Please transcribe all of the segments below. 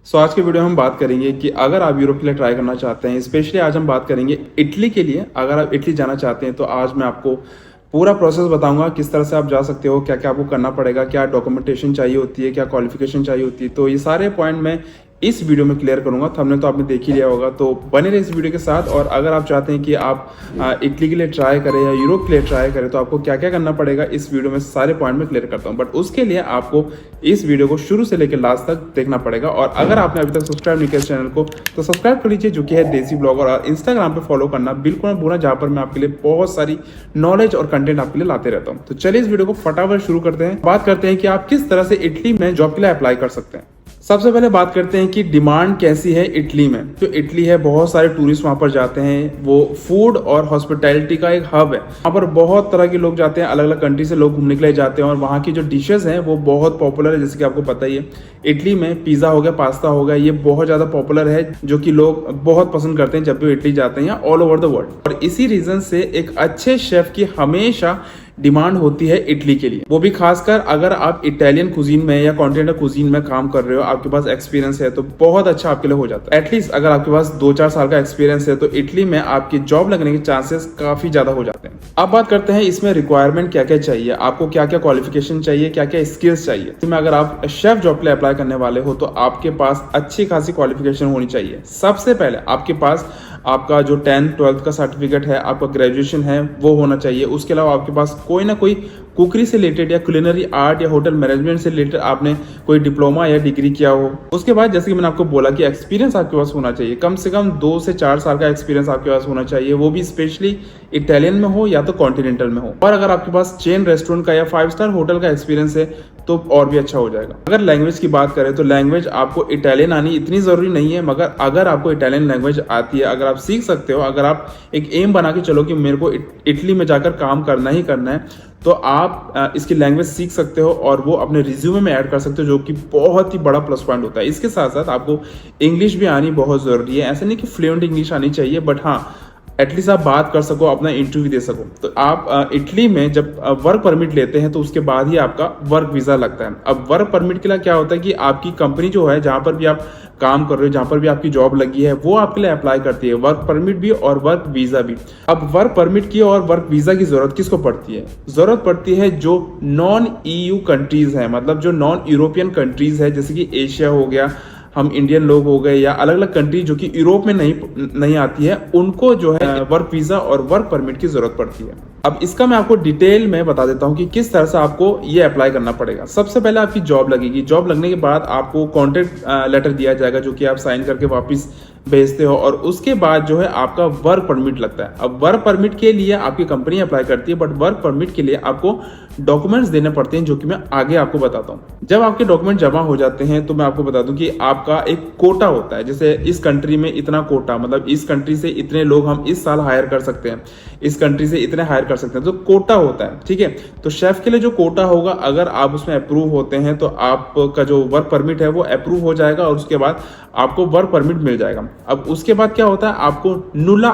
आज के वीडियो में हम बात करेंगे कि अगर आप यूरोप के लिए ट्राई करना चाहते हैं, स्पेशली आज हम बात करेंगे इटली के लिए। अगर आप इटली जाना चाहते हैं तो आज मैं आपको पूरा प्रोसेस बताऊंगा, किस तरह से आप जा सकते हो, क्या क्या आपको करना पड़ेगा, क्या डॉक्यूमेंटेशन चाहिए होती है, क्या क्वालिफिकेशन चाहिए होती है। तो ये सारे पॉइंट मैं इस वीडियो में क्लियर करूंगा। थंबनेल तो आपने देख ही लिया होगा, तो बने रहे इस वीडियो के साथ। और अगर आप चाहते हैं कि आप इटली के लिए ट्राई करें या यूरोप के लिए ट्राई करें तो आपको क्या क्या करना पड़ेगा, इस वीडियो में सारे पॉइंट में क्लियर करता हूं। बट उसके लिए आपको इस वीडियो को शुरू से लेकर लास्ट तक देखना पड़ेगा। और अगर आपने अभी तक सब्सक्राइब नहीं किया इस चैनल को तो सब्सक्राइब कर लीजिए, जो कि है देसी ब्लॉगर। और इंस्टाग्राम पे फॉलो करना बिल्कुल मत भूलना, जहां पर मैं आपके लिए बहुत सारी नॉलेज और कंटेंट आपके लिए लाते रहता हूं। तो चलिए इस वीडियो को फटाफट शुरू करते हैं। बात करते हैं कि आप किस तरह से इटली में जॉब के लिए अप्लाई कर सकते हैं। सबसे पहले बात करते हैं कि डिमांड कैसी है इटली में। जो इटली है, बहुत सारे टूरिस्ट वहां पर जाते हैं। वो फूड और हॉस्पिटैलिटी का एक हब है। वहां पर बहुत तरह के लोग जाते हैं, अलग अलग कंट्री से लोग घूमने के लिए जाते हैं। और वहां की जो डिशेज हैं वो बहुत पॉपुलर है, जैसे कि आपको पता ही है। इटली में पिज्जा हो गया, पास्ता हो गया, ये बहुत ज्यादा पॉपुलर है, जो कि लोग बहुत पसंद करते हैं जब भी इटली जाते हैं, ऑल ओवर द वर्ल्ड। और इसी रीजन से एक अच्छे शेफ की हमेशा डिमांड होती है इटली के लिए। वो भी खासकर अगर आप इटालियन कुजीन में या कॉन्टिनेंटल कुजीन में काम कर रहे हो, आपके पास एक्सपीरियंस है, तो बहुत अच्छा आपके लिए हो जाता है। एटलीस्ट अगर आपके पास 2-4 साल का एक्सपीरियंस है तो इटली में आपकी जॉब लगने के चांसेस काफी ज्यादा हो जाते हैं। अब बात करते हैं इसमें रिक्वायरमेंट क्या क्या चाहिए, आपको क्या क्या क्वालिफिकेशन चाहिए, क्या क्या स्किल्स चाहिए। इसमें अगर आप शेफ जॉब के लिए अप्लाई करने वाले हो तो आपके पास अच्छी खासी क्वालिफिकेशन होनी चाहिए। सबसे पहले आपके पास आपका जो 10th-12th का सर्टिफिकेट है, आपका ग्रेजुएशन है, वो होना चाहिए। उसके अलावा आपके पास कोई ना कोई कुकरी से रिलेटेड या कुलिनरी आर्ट या होटल मैनेजमेंट से रिलेटेड आपने कोई डिप्लोमा या डिग्री किया हो। उसके बाद जैसे कि मैंने आपको बोला कि एक्सपीरियंस आपके पास होना चाहिए, कम से कम 2 से 4 साल का एक्सपीरियंस आपके पास होना चाहिए। वो भी स्पेशली इटालियन में हो या तो कॉन्टिनेंटल में हो। और अगर आपके पास चेन रेस्टोरेंट का या 5 स्टार होटल का एक्सपीरियंस है तो और भी अच्छा हो जाएगा। अगर लैंग्वेज की बात करें तो लैंग्वेज आपको इटालियन आनी इतनी जरूरी नहीं है, मगर अगर आपको इटालियन लैंग्वेज आती है, अगर आप सीख सकते हो, अगर आप एक एम बना के चलो कि मेरे को इटली में जाकर काम करना ही करना है, तो आप इसकी लैंग्वेज सीख सकते हो और वो अपने रिज्यूमे में ऐड कर सकते हो, जो कि बहुत ही बड़ा प्लस पॉइंट होता है। इसके साथ साथ आपको इंग्लिश भी आनी बहुत जरूरी है। ऐसा नहीं कि फ्लुएंट इंग्लिश आनी चाहिए, बट हाँ एटलीस्ट आप बात कर सको, अपना इंटरव्यू दे सको। तो आप इटली में जब वर्क परमिट लेते हैं तो उसके बाद ही आपका वर्क वीजा लगता है। अब वर्क परमिट के लिए क्या होता है कि आपकी कंपनी जो है, जहां पर भी आप काम कर रहे हो, जहां पर भी आपकी जॉब लगी है, वो आपके लिए अप्लाई करती है वर्क परमिट भी और वर्क वीजा भी। अब वर्क परमिट की और वर्क वीजा की जरूरत किसको पड़ती है? जरूरत पड़ती है जो नॉन EU कंट्रीज है, मतलब जो नॉन यूरोपियन कंट्रीज है, जैसे कि एशिया हो गया, हम इंडियन लोग हो गए, या अलग अलग कंट्री जो कि यूरोप में नहीं आती है, उनको जो है वर्क वीजा और वर्क परमिट की जरूरत पड़ती है। अब इसका मैं आपको डिटेल में बता देता हूं कि किस तरह से आपको ये अप्लाई करना पड़ेगा। सबसे पहले आपकी जॉब लगेगी। जॉब लगने के बाद आपको कॉन्ट्रैक्ट लेटर दिया जाएगा, जो कि आप साइन करके वापस भेजते हो। और उसके बाद जो है आपका वर्क परमिट लगता है। अब वर्क परमिट के लिए आपकी कंपनी अप्लाई करती है, बट वर्क परमिट के लिए आपको डॉक्यूमेंट्स देने पड़ते हैं, जो कि मैं आगे आपको बताता हूँ। जब आपके डॉक्यूमेंट जमा हो जाते हैं तो मैं आपको बता दूं कि आपका एक कोटा होता है। जैसे इस कंट्री में इतना कोटा, मतलब इस कंट्री से इतने लोग हम इस साल हायर कर सकते हैं, इस कंट्री से इतने हायर कर सकते हैं, तो कोटा होता है। ठीक है, तो शेफ के लिए जो कोटा होगा, अगर आप उसमें अप्रूव होते हैं तो आपका जो वर्क परमिट है वो अप्रूव हो जाएगा और उसके बाद आपको वर्क परमिट मिल जाएगा। अब उसके बाद क्या होता है, आपको नुला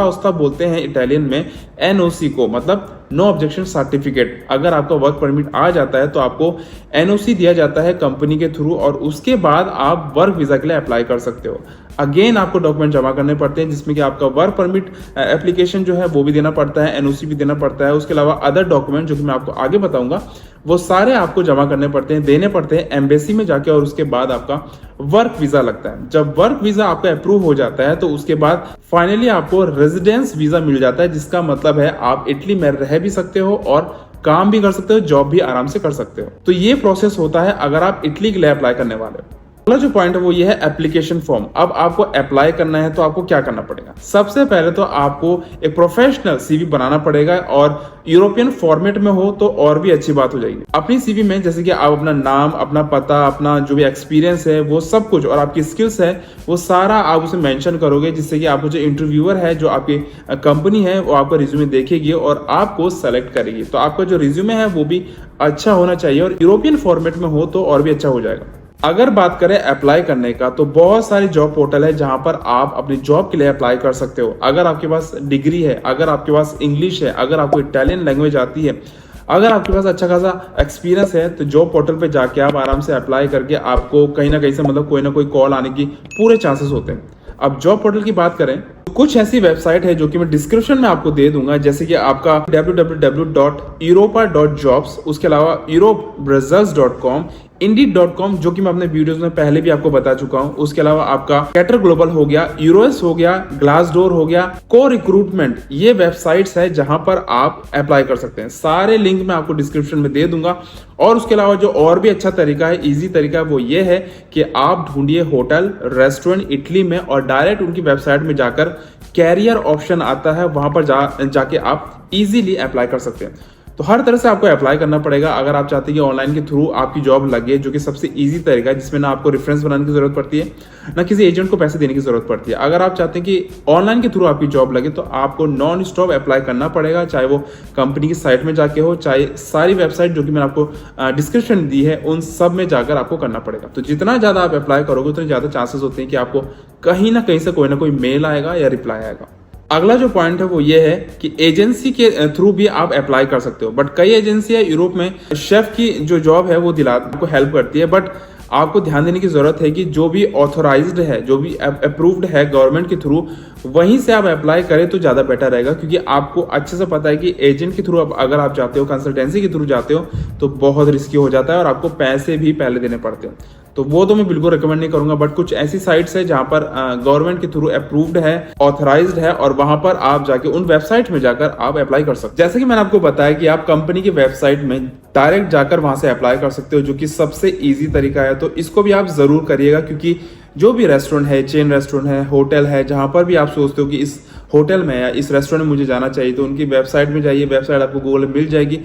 ओस्ता बोलते हैं इटालियन में NOC को, मतलब नो ऑब्जेक्शन सर्टिफिकेट। अगर आपका वर्क परमिट आ जाता है तो आपको NOC दिया जाता है कंपनी के थ्रू, और उसके बाद आप वर्क वीजा के लिए अप्लाई कर सकते हो। अगेन आपको डॉक्यूमेंट जमा करने पड़ते हैं, जिसमें कि आपका वर्क परमिट एप्लीकेशन जो है वो भी देना पड़ता है, NOC भी देना पड़ता है। उसके अलावा अदर डॉक्यूमेंट जो कि मैं आपको आगे बताऊंगा, वो सारे आपको जमा करने पड़ते हैं, देने पड़ते हैं एम्बेसी में जाके। और उसके बाद आपका वर्क वीजा लगता है। जब वर्क वीजा आपका अप्रूव हो जाता है तो उसके बाद फाइनली आपको रेजिडेंस वीजा मिल जाता है, जिसका मतलब है आप इटली में रह भी सकते हो और काम भी कर सकते हो, जॉब भी आराम से कर सकते हो। तो ये प्रोसेस होता है अगर आप इटली के लिए अप्लाई करने वाले हो। अगला जो पॉइंट है वो ये है एप्लीकेशन फॉर्म। अब आपको अप्लाई करना है तो आपको क्या करना पड़ेगा? सबसे पहले तो आपको एक प्रोफेशनल CV बनाना पड़ेगा, और यूरोपियन फॉर्मेट में हो तो और भी अच्छी बात हो जाएगी। अपनी CV में जैसे कि आप अपना नाम, अपना पता, अपना जो भी एक्सपीरियंस है वो सब कुछ, और आपकी स्किल्स है वो सारा आप उसे मेंशन करोगे, जिससे कि आपको जो इंटरव्यूअर है, जो आपकी कंपनी है, वो आपका रिज्यूमे देखेगी और आपको सेलेक्ट करेगी। तो आपका जो रिज्यूमे है वो भी अच्छा होना चाहिए, और यूरोपियन फॉर्मेट में हो तो और भी अच्छा हो जाएगा। अगर बात करें अप्लाई करने का, तो बहुत सारी जॉब पोर्टल है जहां पर आप अपनी जॉब के लिए अप्लाई कर सकते हो। अगर आपके पास डिग्री है, अगर आपके पास इंग्लिश है, अगर आपको इटालियन लैंग्वेज आती है, अगर आपके पास अच्छा खासा एक्सपीरियंस है तो जॉब पोर्टल पे जाके आप आराम से अप्लाई करके आपको कहीं ना कहीं से मतलब कोई ना कोई कॉल आने की पूरे चांसेस होते हैं। अब जॉब पोर्टल की बात करें तो कुछ ऐसी वेबसाइट है जो कि मैं डिस्क्रिप्शन में आपको दे दूंगा, जैसे कि आपका www.europa.jobs, उसके अलावा europeresults.com, Indeed.com जो कि मैं अपने वीडियोस में पहले भी आपको बता चुका हूं। उसके अलावा आपका कैटर ग्लोबल हो गया, यूरोस हो गया, ग्लासडोर हो गया, को रिक्रूटमेंट, ये वेबसाइट्स है जहां पर आप अप्लाई कर सकते हैं। सारे लिंक मैं आपको डिस्क्रिप्शन में दे दूंगा। और उसके अलावा जो और भी अच्छा तरीका है, इजी तरीका है, वो ये है कि आप ढूंढिए होटल रेस्टोरेंट इटली में और डायरेक्ट उनकी वेबसाइट में जाकर कैरियर ऑप्शन आता है, वहां पर जाके आप इजीली अप्लाई कर सकते हैं। तो हर तरह से आपको अप्लाई करना पड़ेगा अगर आप चाहते हैं कि ऑनलाइन के थ्रू आपकी जॉब लगे, जो कि सबसे इजी तरीका है, जिसमें ना आपको रेफरेंस बनाने की जरूरत पड़ती है, ना किसी एजेंट को पैसे देने की जरूरत पड़ती है। अगर आप चाहते हैं कि ऑनलाइन के थ्रू आपकी जॉब लगे तो आपको नॉन स्टॉप अप्लाई करना पड़ेगा, चाहे वो कंपनी की साइट में जाके हो, चाहे सारी वेबसाइट जो कि मैंने आपको डिस्क्रिप्शन दी है उन सब में जाकर आपको करना पड़ेगा। तो जितना ज्यादा आप अप्लाई करोगे उतने ज्यादा चांसेस होते हैं कि आपको कहीं ना कहीं से कोई ना कोई मेल आएगा या रिप्लाई आएगा। अगला जो पॉइंट है वो ये है कि एजेंसी के थ्रू भी आप अप्लाई कर सकते हो, बट कई एजेंसी है यूरोप में शेफ की जो जॉब है वो आपको हेल्प करती है। बट आपको ध्यान देने की जरूरत है कि जो भी ऑथोराइज्ड है, जो भी अप्रूव्ड है गवर्नमेंट के थ्रू, वहीं से आप अप्लाई करें तो ज्यादा बेटर रहेगा, क्योंकि आपको अच्छे से पता है कि एजेंट के थ्रू अगर आप जाते हो, कंसल्टेंसी के थ्रू जाते हो तो बहुत रिस्की हो जाता है और आपको पैसे भी पहले देने पड़ते हैं। तो वो तो मैं बिल्कुल रिकमेंड नहीं करूंगा। बट कुछ ऐसी साइट्स है जहां पर गवर्नमेंट के थ्रू अप्रूव्ड है, ऑथराइज्ड है, और वहां पर आप जाके उन वेबसाइट में जाकर आप अप्लाई कर सकते हो। जैसे कि मैंने आपको बताया कि आप कंपनी की वेबसाइट में डायरेक्ट जाकर वहां से अप्लाई कर सकते हो, जो कि सबसे ईजी तरीका है। तो इसको भी आप जरूर करिएगा, क्योंकि जो भी रेस्टोरेंट है, चेन रेस्टोरेंट है, होटल है, जहां पर भी आप सोचते हो कि इस होटल में या इस रेस्टोरेंट में मुझे जाना चाहिए, तो उनकी वेबसाइट में जाइए। वेबसाइट आपको गूगल में मिल जाएगी।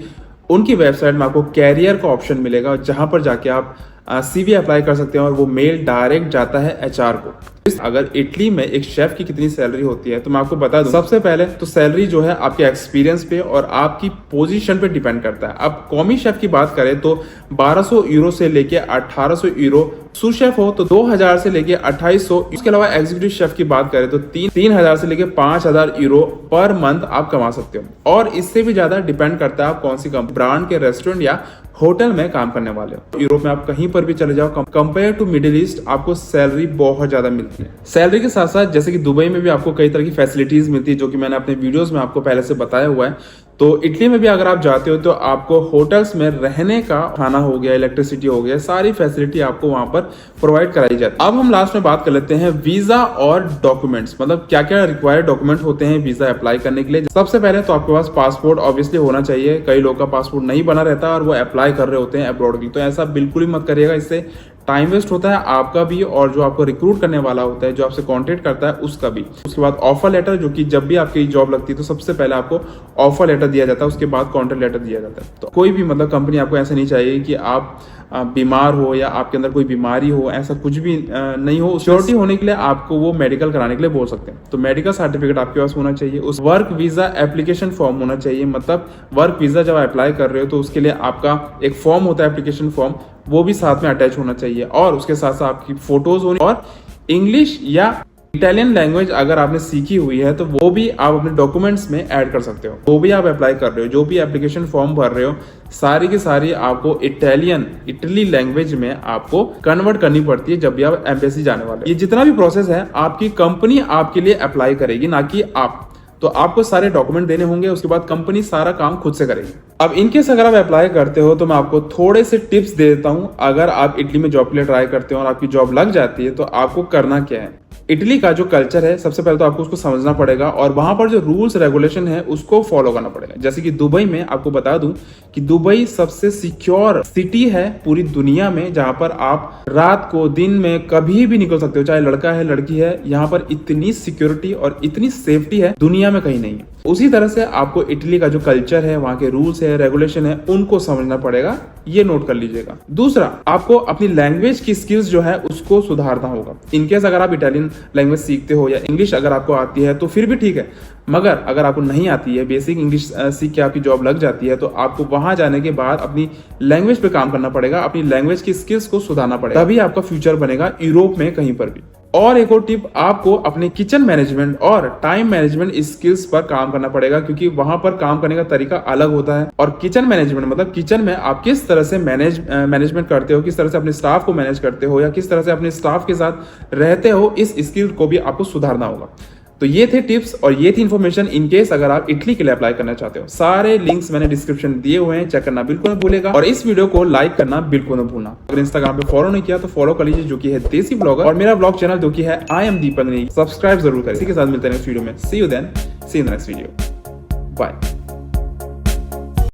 उनकी वेबसाइट में आपको कैरियर का ऑप्शन मिलेगा, जहां पर जाके आप सीवी अप्लाई कर सकते हैं और वो मेल डायरेक्ट जाता है एचआर को। अगर इटली में एक शेफ की कितनी सैलरी होती है तो मैं आपको बता दूं। सबसे पहले तो सैलरी जो है आपके एक्सपीरियंस पे और आपकी पोजीशन पे डिपेंड करता है। अब कॉमी शेफ की बात करें तो 1200 यूरो से लेके 1800 यूरो, सू शेफ हो तो 2000 से लेके 2800। उसके अलावा एग्जीक्यूटिव शेफ की बात करें तो 3000 से लेके 5000 यूरो पर मंथ आप कमा सकते हो। और इससे भी ज्यादा डिपेंड करता है आप कौन सी ब्रांड के रेस्टोरेंट या होटल में काम करने वाले हो। यूरोप में आप कहीं पर भी चले जाओ, कंपेयर टू मिडिल ईस्ट आपको सैलरी बहुत ज्यादा मिलती है। सैलरी के साथ साथ जैसे कि दुबई में भी आपको कई तरह की फैसिलिटीज मिलती है, जो कि मैंने अपने वीडियोस में आपको पहले से बताया हुआ है। तो इटली में भी अगर आप जाते हो तो आपको होटल्स में रहने का, खाना हो गया, इलेक्ट्रिसिटी हो गया, सारी फैसिलिटी आपको वहां पर प्रोवाइड कराई जाती है। अब हम लास्ट में बात कर लेते हैं वीजा और डॉक्यूमेंट्स, मतलब क्या क्या रिक्वायर्ड डॉक्यूमेंट होते हैं वीजा अप्लाई करने के लिए। सबसे पहले तो आपके पास पासपोर्ट ऑब्वियसली होना चाहिए। कई लोग का पासपोर्ट नहीं बना रहता और वो अप्लाई कर रहे होते हैं अब्रॉड के लिए, तो ऐसा बिल्कुल ही मत करिएगा। इससे टाइम वेस्ट होता है आपका भी और जो आपको रिक्रूट करने वाला होता है, जो आपसे कांटेक्ट करता है, उसका भी। उसके बाद ऑफर लेटर, जो कि जब भी आपकी जॉब लगती है तो सबसे पहले आपको ऑफर लेटर दिया जाता है, उसके बाद कॉन्ट्रैक्ट लेटर दिया जाता है। तो कोई भी मतलब कंपनी आपको ऐसा नहीं चाहिए कि आप बीमार हो या आपके अंदर कोई बीमारी हो, ऐसा कुछ भी नहीं हो। श्योरिटी होने के लिए आपको वो मेडिकल कराने के लिए बोल सकते हैं। तो मेडिकल सर्टिफिकेट आपके पास होना चाहिए। उस वर्क वीजा एप्लीकेशन फॉर्म होना चाहिए, मतलब वर्क वीजा जब अप्लाई कर रहे हो तो उसके लिए आपका एक फॉर्म होता है, एप्लीकेशन फॉर्म, वो भी साथ में अटैच होना चाहिए। और उसके साथ साथ आपकी फोटोज होनी, और इंग्लिश या इटालियन लैंग्वेज अगर आपने सीखी हुई है तो वो भी आप अपने डॉक्यूमेंट्स में ऐड कर सकते हो। वो भी आप अप्लाई कर रहे हो, जो भी एप्लीकेशन फॉर्म भर रहे हो, सारी की सारी आपको इटली लैंग्वेज में आपको कन्वर्ट करनी पड़ती है जब भी आप एम्बेसी जाने वाले। ये जितना भी प्रोसेस है आपकी कंपनी आपके लिए अप्लाई करेगी, ना कि आप। तो आपको सारे डॉक्यूमेंट देने होंगे, उसके बाद कंपनी सारा काम खुद से करेगी। अब इनकेस अगर आप अप्लाई करते हो तो मैं आपको थोड़े से टिप्स दे देता हूं। अगर आप इटली में जॉब के लिए ट्राई करते हो और आपकी जॉब लग जाती है तो आपको करना क्या है। इटली का जो कल्चर है, सबसे पहले तो आपको उसको समझना पड़ेगा और वहां पर जो रूल्स रेगुलेशन है उसको फॉलो करना पड़ेगा। जैसे कि दुबई में आपको बता दूं कि दुबई सबसे सिक्योर सिटी है पूरी दुनिया में, जहां पर आप रात को दिन में कभी भी निकल सकते हो, चाहे लड़का है लड़की है। यहाँ पर इतनी सिक्योरिटी और इतनी सेफ्टी है, दुनिया में कहीं नहीं है। उसी तरह से आपको इटली का जो कल्चर है, वहां के रूल्स है, रेगुलेशन है, उनको समझना पड़ेगा। ये नोट कर लीजिएगा। दूसरा, आपको अपनी लैंग्वेज की स्किल्स जो है उसको सुधारना होगा। इनकेस अगर आप इटालियन लैंग्वेज सीखते हो या इंग्लिश अगर आपको आती है तो फिर भी ठीक है, मगर अगर आपको नहीं आती है, बेसिक इंग्लिश सीख के आपकी जॉब लग जाती है, तो आपको वहां जाने के बाद अपनी लैंग्वेज पे काम करना पड़ेगा, अपनी लैंग्वेज की स्किल्स को सुधारना पड़ेगा, तभी आपका फ्यूचर बनेगा यूरोप में कहीं पर भी। और एक और टिप, आपको अपने किचन मैनेजमेंट और टाइम मैनेजमेंट स्किल्स पर काम करना पड़ेगा, क्योंकि वहां पर काम करने का तरीका अलग होता है। और किचन मैनेजमेंट मतलब किचन में आप किस तरह से मैनेजमेंट करते हो, किस तरह से अपने स्टाफ को मैनेज करते हो, या किस तरह से अपने स्टाफ के साथ रहते हो, इस स्किल को भी आपको सुधारना होगा। तो ये थे टिप्स और ये थी इन्फॉर्मेशन इन केस अगर आप इटली के लिए अप्लाई करना चाहते हो। सारे लिंक्स मैंने डिस्क्रिप्शन दिए हुए हैं, चेक करना बिल्कुल न भूलेगा और इस वीडियो को लाइक करना बिल्कुल न भूलना। अगर इंस्टाग्राम पे फॉलो नहीं किया तो फॉलो कर लीजिए, जो कि है देसी ब्लॉगर, और मेरा ब्लॉग चैनल जो कि है आई एम दीपक, सब्सक्राइब जरूर करें। इसी के साथ मिलते हैं नेक्स्ट वीडियो में। See you then, see in the next video, bye.